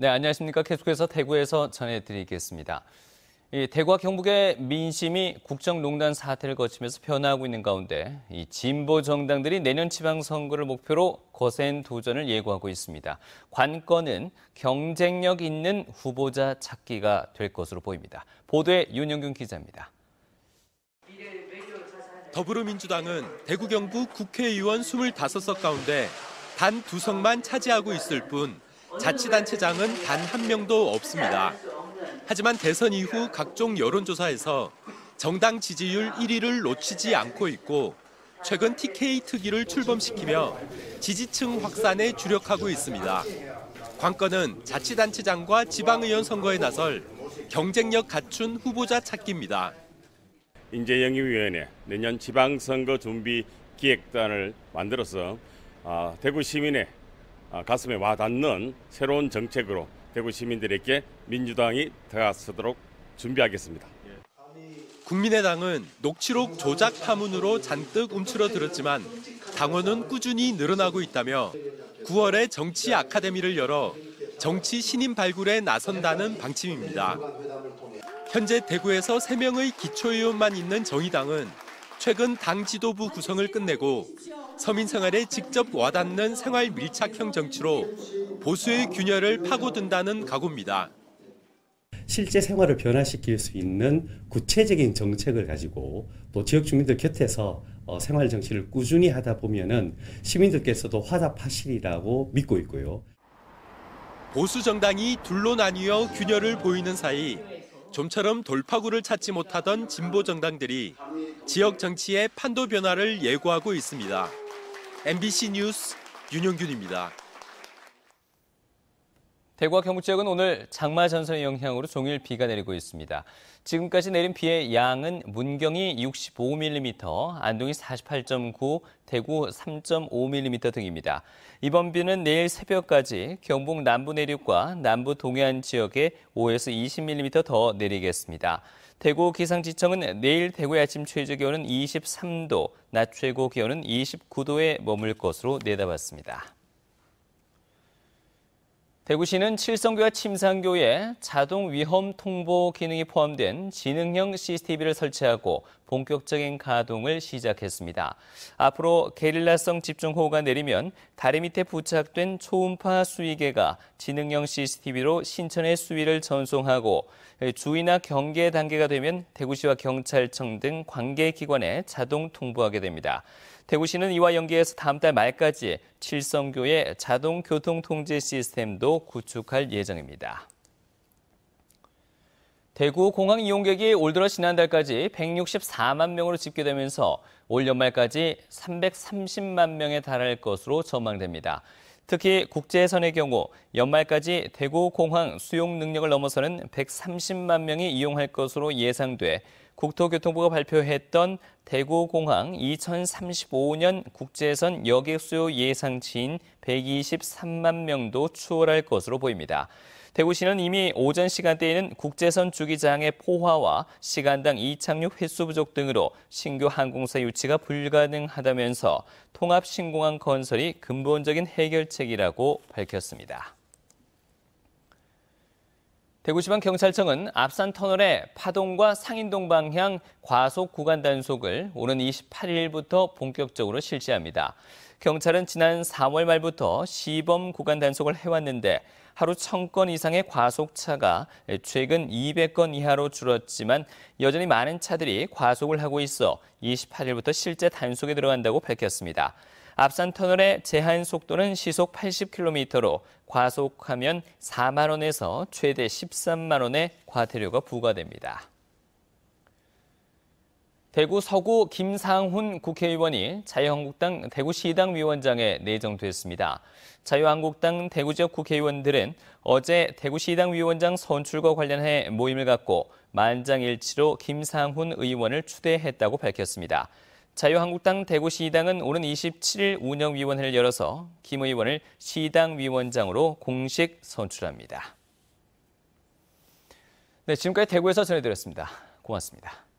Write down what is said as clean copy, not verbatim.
네, 안녕하십니까. 계속해서 대구에서 전해드리겠습니다. 대구와 경북의 민심이 국정농단 사태를 거치면서 변화하고 있는 가운데 이 진보 정당들이 내년 지방선거를 목표로 거센 도전을 예고하고 있습니다. 관건은 경쟁력 있는 후보자 찾기가 될 것으로 보입니다. 보도에 윤영균 기자입니다. 더불어민주당은 대구 경북 국회의원 25석 가운데 단 2석만 차지하고 있을 뿐 자치단체장은 단 한 명도 없습니다. 하지만 대선 이후 각종 여론조사에서 정당 지지율 1위를 놓치지 않고 있고 최근 TK 특위를 출범시키며 지지층 확산에 주력하고 있습니다. 관건은 자치단체장과 지방의원 선거에 나설 경쟁력 갖춘 후보자 찾기입니다. 인재영입위원회 내년 지방선거 준비 기획단을 만들어서 대구 시민의 가슴에 와닿는 새로운 정책으로 대구 시민들에게 민주당이 다가서도록 준비하겠습니다. 국민의당은 녹취록 조작 파문으로 잔뜩 움츠러들었지만 당원은 꾸준히 늘어나고 있다며 9월에 정치 아카데미를 열어 정치 신인 발굴에 나선다는 방침입니다. 현재 대구에서 3명의 기초의원만 있는 정의당은 최근 당 지도부 구성을 끝내고 서민 생활에 직접 와닿는 생활 밀착형 정치로 보수의 균열을 파고든다는 각오입니다. 실제 생활을 변화시킬 수 있는 구체적인 정책을 가지고 또 지역 주민들 곁에서 생활 정치를 꾸준히 하다 보면은 시민들께서도 화답하시리라고 믿고 있고요. 보수 정당이 둘로 나뉘어 균열을 보이는 사이 좀처럼 돌파구를 찾지 못하던 진보 정당들이 지역 정치의 판도 변화를 예고하고 있습니다. MBC 뉴스 윤영균입니다. 대구와 경북 지역은 오늘 장마 전선의 영향으로 종일 비가 내리고 있습니다. 지금까지 내린 비의 양은 문경이 65mm, 안동이 48.9, 대구 3.5mm 등입니다. 이번 비는 내일 새벽까지 경북 남부 내륙과 남부 동해안 지역에 5에서 20mm 더 내리겠습니다. 대구 기상지청은 내일 대구의 아침 최저 기온은 23도, 낮 최고 기온은 29도에 머물 것으로 내다봤습니다. 대구시는 칠성교와 침산교에 자동 위험 통보 기능이 포함된 지능형 CCTV를 설치하고 본격적인 가동을 시작했습니다. 앞으로 게릴라성 집중호우가 내리면 다리 밑에 부착된 초음파 수위계가 지능형 CCTV로 신천의 수위를 전송하고 주의나 경계 단계가 되면 대구시와 경찰청 등 관계기관에 자동 통보하게 됩니다. 대구시는 이와 연계해서 다음 달 말까지 칠성교의 자동 교통 통제 시스템도 구축할 예정입니다. 대구 공항 이용객이 올 들어 지난달까지 164만 명으로 집계되면서 올 연말까지 330만 명에 달할 것으로 전망됩니다. 특히 국제선의 경우 연말까지 대구 공항 수용 능력을 넘어서는 130만 명이 이용할 것으로 예상돼 국토교통부가 발표했던 대구공항 2035년 국제선 여객 수요 예상치인 123만 명도 추월할 것으로 보입니다. 대구시는 이미 오전 시간대에는 국제선 주기장의 포화와 시간당 이착륙 횟수 부족 등으로 신규 항공사 유치가 불가능하다면서 통합신공항 건설이 근본적인 해결책이라고 밝혔습니다. 대구지방경찰청은 앞산터널의 파동과 상인동 방향 과속 구간 단속을 오는 28일부터 본격적으로 실시합니다. 경찰은 지난 4월 말부터 시범 구간 단속을 해왔는데 하루 1000건 이상의 과속차가 최근 200건 이하로 줄었지만 여전히 많은 차들이 과속을 하고 있어 28일부터 실제 단속에 들어간다고 밝혔습니다. 앞산터널의 제한 속도는 시속 80km로 과속하면 4만 원에서 최대 13만 원의 과태료가 부과됩니다. 대구 서구 김상훈 국회의원이 자유한국당 대구시당 위원장에 내정됐습니다. 자유한국당 대구지역 국회의원들은 어제 대구시당 위원장 선출과 관련해 모임을 갖고 만장일치로 김상훈 의원을 추대했다고 밝혔습니다. 자유한국당 대구시당은 오는 27일 운영위원회를 열어서 김 의원을 시당위원장으로 공식 선출합니다. 네, 지금까지 대구에서 전해드렸습니다. 고맙습니다.